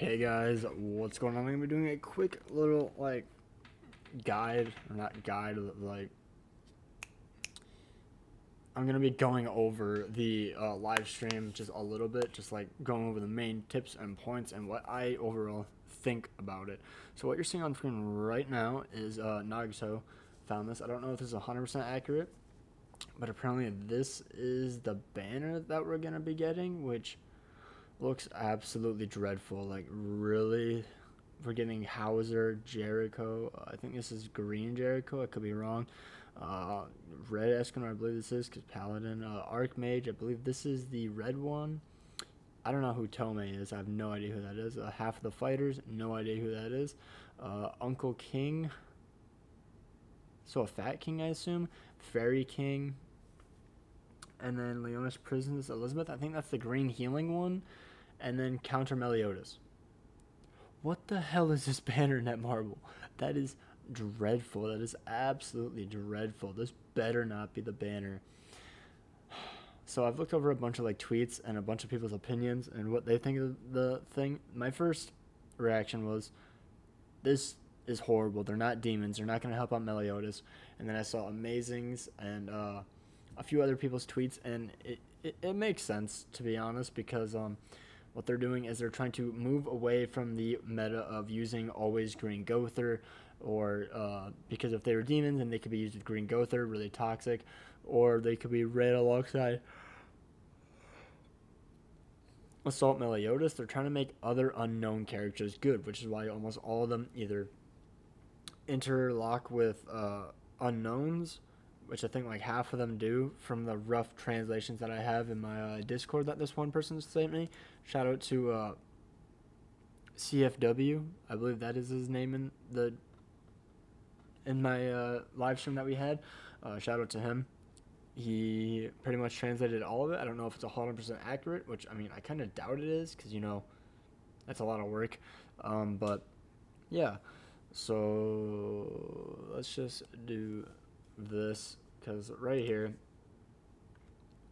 Hey guys, what's going on? I'm gonna be doing a quick little guide, or not guide, like I'm gonna be going over the live stream just a little bit, just like going over the main tips and points and what I overall think about it. So what you're seeing on screen right now is Nagato found this. I don't know if this is 100% accurate, but apparently this is the banner that we're gonna be getting, which looks absolutely dreadful. Like, really, we're getting Hauser, Jericho. I think this is green Jericho. I could be wrong. Uh, Red Escanor, I believe this is, because Paladin. Archmage, I believe this is the red one. I don't know who Tomei is. I have no idea who that is. Half of the fighters, no idea who that is. Uncle King. So a Fat King, I assume. Fairy King. And then Leonis Prisons Elizabeth. I think that's the green healing one. And then Counter Meliodas. What the hell is this banner net marble? That is dreadful. That is absolutely dreadful. This better not be the banner. So I've looked over a bunch of tweets and a bunch of people's opinions and what they think of the thing. My first reaction was, this is horrible. They're not demons. They're not going to help out Meliodas. And then I saw Amazings and a few other people's tweets, and it makes sense, to be honest, because what they're doing is they're trying to move away from the meta of using always Green Gother, or because if they were demons, then they could be used with Green Gother, really toxic, or they could be red alongside Assault Meliodas. They're trying to make other unknown characters good, which is why almost all of them either interlock with unknowns, which I think half of them do from the rough translations that I have in my Discord that this one person sent me. Shout out to CFW, I believe that is his name in my live stream that we had. Shout out to him. He pretty much translated all of it. I don't know if it's 100% accurate, which I kind of doubt it is, because that's a lot of work. But yeah, so let's just do this, because right here,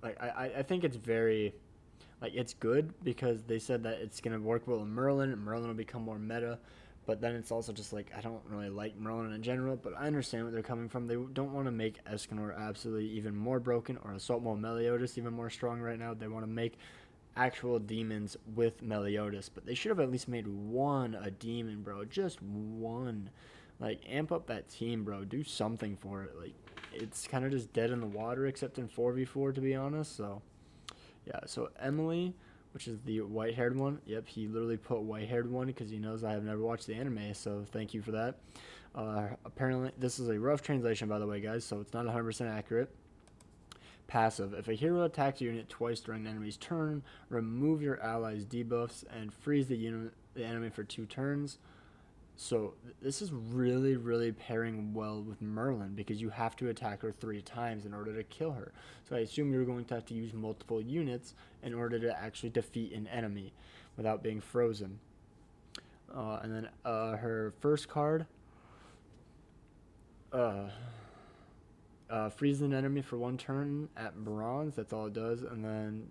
I think it's very, it's good, because they said that it's going to work well in Merlin, and Merlin will become more meta, but then it's also just I don't really like Merlin in general, but I understand where they're coming from. They don't want to make Escanor absolutely even more broken, or Assault Meliodas even more strong right now. They want to make actual demons with Meliodas, but they should have at least made one a demon, bro. Just one. Amp up that team, bro. Do something for it. It's kind of just dead in the water, except in 4v4, to be honest. So yeah, so Emily, which is the white-haired one. Yep, he literally put white-haired one because he knows I have never watched the anime, so thank you for that. Apparently, this is a rough translation, by the way, guys, so it's not 100% accurate. Passive. If a hero attacks a unit twice during an enemy's turn, remove your ally's debuffs and freeze the enemy for 2 turns. So this is really, really pairing well with Merlin, because you have to attack her 3 times in order to kill her. So I assume you're going to have to use multiple units in order to actually defeat an enemy without being frozen. And then her first card, freeze an enemy for 1 turn at bronze. That's all it does. And then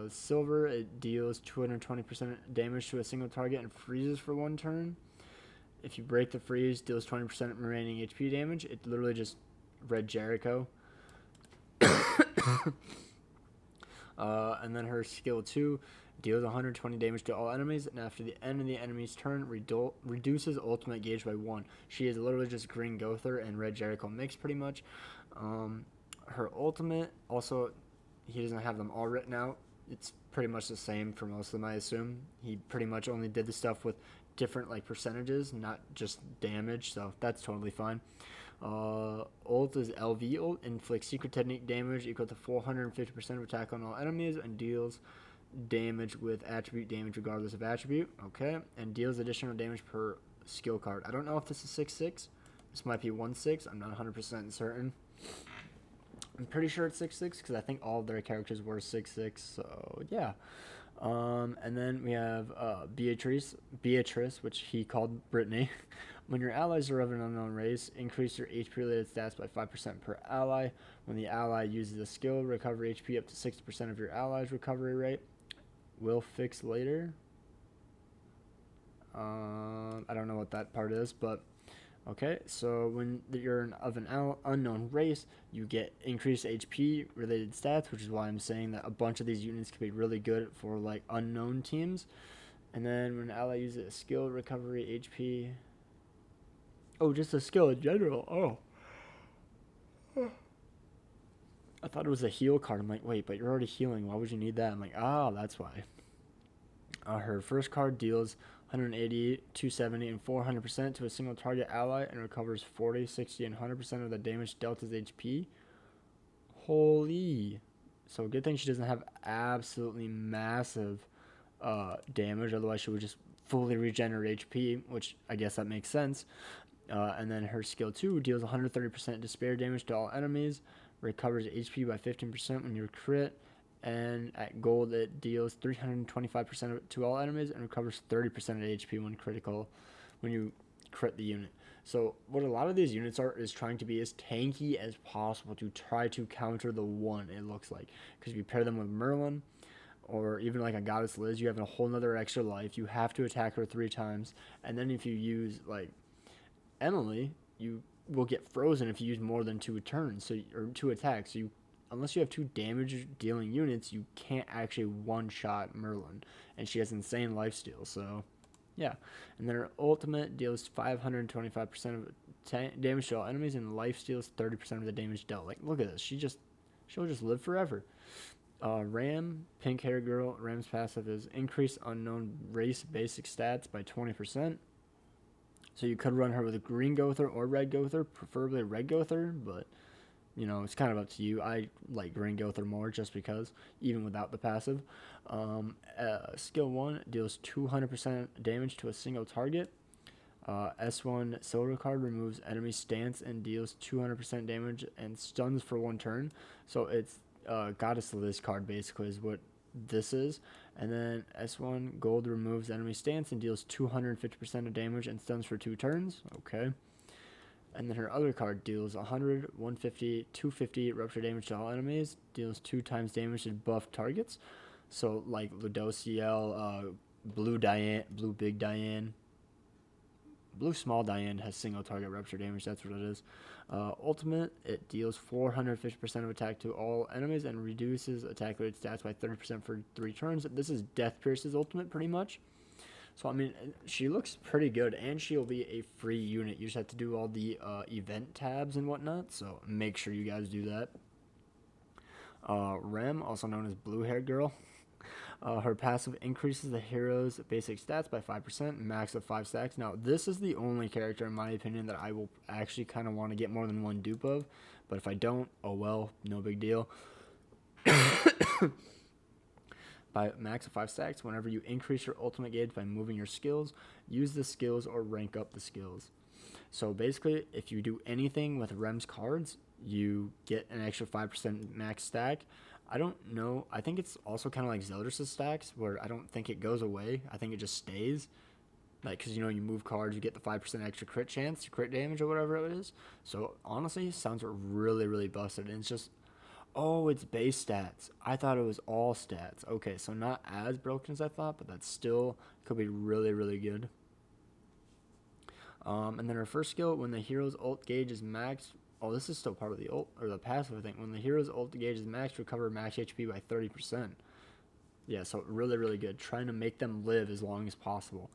silver, it deals 220% damage to a single target and freezes for 1 turn. If you break the freeze, deals 20% remaining HP damage. It literally just red Jericho. And then her skill 2 deals 120 damage to all enemies, and after the end of the enemy's turn, reduces ultimate gauge by 1. She is literally just Green Gother and red Jericho mixed, pretty much. Her ultimate, also, he doesn't have them all written out. It's pretty much the same for most of them, I assume. He pretty much only did the stuff with different percentages, not just damage, so that's totally fine. Ult is LV ult, inflicts secret technique damage equal to 450% of attack on all enemies, and deals damage with attribute damage regardless of attribute. Okay, and deals additional damage per skill card. I don't know if this is 6/6. This might be 1/6. I'm not 100% certain. I'm pretty sure it's 6/6 because I think all of their characters were 6/6. So yeah. And then we have Beatrice, which he called Brittany. When your allies are of an unknown race, increase your HP-related stats by 5% per ally. When the ally uses a skill, recover HP up to 60% of your ally's recovery rate. Will fix later. I don't know what that part is, but okay. So when you're of an unknown race, you get increased HP related stats, which is why I'm saying that a bunch of these units could be really good for like unknown teams. And then when an ally uses a skill, recovery, HP. Oh, just a skill in general. Oh. I thought it was a heal card. I'm like, wait, but you're already healing. Why would you need that? I'm like, oh, that's why. Her first card deals 180, 270, and 400% to a single target ally and recovers 40, 60, and 100% of the damage dealt as HP. Holy. So good thing she doesn't have absolutely massive damage. Otherwise, she would just fully regenerate HP, which I guess that makes sense. And then her skill 2 deals 130% despair damage to all enemies, recovers HP by 15% when you crit, and at gold it deals 325% to all enemies and recovers 30% of HP when you crit the unit. So what a lot of these units are is trying to be as tanky as possible to try to counter the one, it looks like. Because if you pair them with Merlin, or even like a Goddess Liz, you have a whole nother extra life. You have to attack her 3 times. And then if you use like Emily, you will get frozen if you use more than 2 turns, or 2 attacks. So unless you have 2 damage dealing units, you can't actually one-shot Merlin, and she has insane lifesteal. So yeah, and then her ultimate deals 525% of damage to all enemies, and lifesteals 30% of the damage dealt. Like, look at this. She'll just live forever. Ram, pink hair girl. Ram's passive is increase unknown race basic stats by 20%. So you could run her with a green Gother or red Gother, preferably red Gother, but you know, it's kind of up to you. I like green Gother more just because, even without the passive. Skill 1 deals 200% damage to a single target. S1 silver card removes enemy stance and deals 200% damage and stuns for 1 turn. So it's Goddess Liz card basically is what this is. And then S1 gold removes enemy stance and deals 250% of damage and stuns for 2 turns. Okay. And then her other card deals 100, 150, 250 rupture damage to all enemies, deals 2 times damage to buff targets. So like Ludociel, Blue Diane, Blue Big Diane, Blue Small Diane has single target rupture damage, that's what it is. Ultimate, it deals 450% of attack to all enemies and reduces attack rated stats by 30% for 3 turns. This is Death Pierce's ultimate pretty much. So, I mean, she looks pretty good, and she'll be a free unit. You just have to do all the event tabs and whatnot, so make sure you guys do that. Rem, also known as Blue Hair Girl. Her passive increases the hero's basic stats by 5%, max of 5 stacks. Now, this is the only character, in my opinion, that I will actually kind of want to get more than 1 dupe of. But if I don't, oh well, no big deal. By max of 5 stacks, whenever you increase your ultimate gauge by moving your skills, use the skills or rank up the skills. So basically, if you do anything with Rem's cards, you get an extra 5% max stack. I don't know. I think it's also kind of like Zeldris' stacks, where I don't think it goes away. I think it just stays. Like, because, you know, you move cards, you get the 5% extra crit chance, crit damage, or whatever it is. So, honestly, it sounds really, really busted. And it's just, oh, it's base stats. I thought it was all stats. Okay, so not as broken as I thought, but that still could be really, really good. And then her first skill, when the hero's ult gauge is maxed. Oh, this is still part of the ult, or the passive, I think. When the hero's ult gauge is maxed, recover max HP by 30%. Yeah, so really, really good. Trying to make them live as long as possible.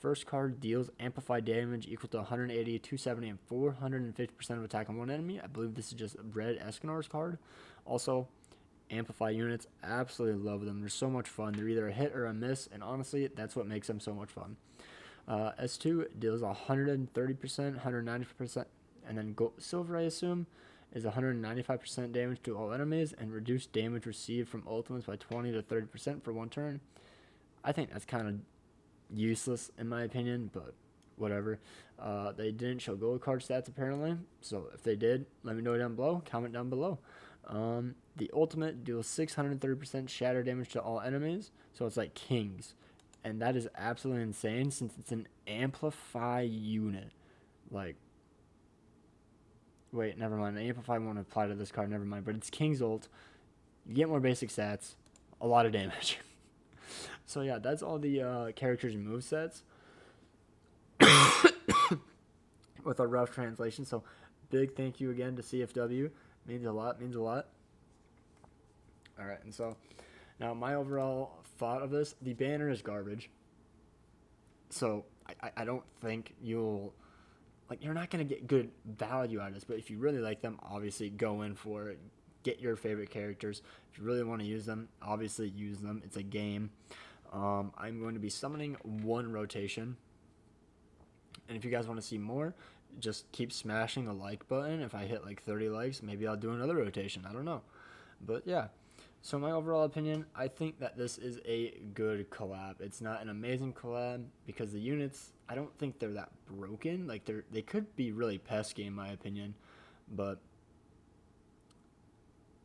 First card deals amplified damage equal to 180, 270, and 450% of attack on one enemy. I believe this is just Red Escanor's card. Also, amplify units, absolutely love them. They're so much fun. They're either a hit or a miss, and honestly, that's what makes them so much fun. S2 deals 130%, 190%, and then silver, I assume, is 195% damage to all enemies and reduced damage received from ultimates by 20 to 30% for 1 turn. I think that's kind of useless in my opinion, but whatever. They didn't show gold card stats apparently, so if they did, let me know down below. Comment down below. The ultimate deals 630% shatter damage to all enemies, so it's like Kings, and that is absolutely insane since it's an amplify unit. Like, wait, never mind. Amplify won't apply to this card, never mind. But it's King's ult. You get more basic stats, a lot of damage. So yeah, that's all the characters' movesets with a rough translation. So big thank you again to CFW. Means a lot. Means a lot. All right, and so now my overall thought of this: the banner is garbage. So I don't think you're not gonna get good value out of this. But if you really like them, obviously go in for it. Get your favorite characters. If you really want to use them, obviously use them. It's a game. I'm going to be summoning one rotation. And if you guys want to see more, just keep smashing the like button. If I hit like 30 likes, maybe I'll do another rotation. I don't know. But yeah. So my overall opinion, I think that this is a good collab. It's not an amazing collab because the units, I don't think they're that broken. Like they could be really pesky in my opinion, but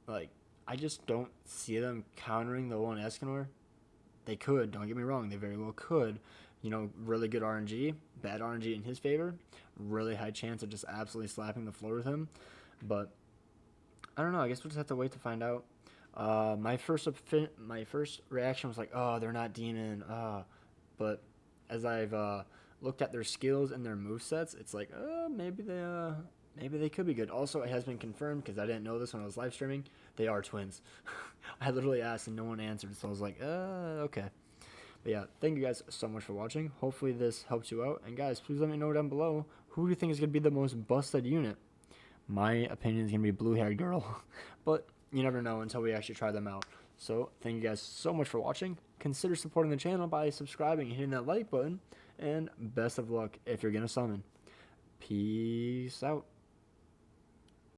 like I just don't see them countering the one Escanor. They could, don't get me wrong, they very well could. You know, really good RNG, bad RNG in his favor, really high chance of just absolutely slapping the floor with him. But I don't know. I guess we'll just have to wait to find out. My first reaction was like, oh, they're not demon. But as I've looked at their skills and their movesets, it's like, maybe they could be good. Also, it has been confirmed because I didn't know this when I was live streaming. They are twins. I literally asked and no one answered, so I was like, okay. But yeah, thank you guys so much for watching. Hopefully this helps you out. And guys, please let me know down below who do you think is going to be the most busted unit. My opinion is going to be blue-haired girl. But you never know until we actually try them out. So thank you guys so much for watching. Consider supporting the channel by subscribing and hitting that like button. And best of luck if you're going to summon. Peace out.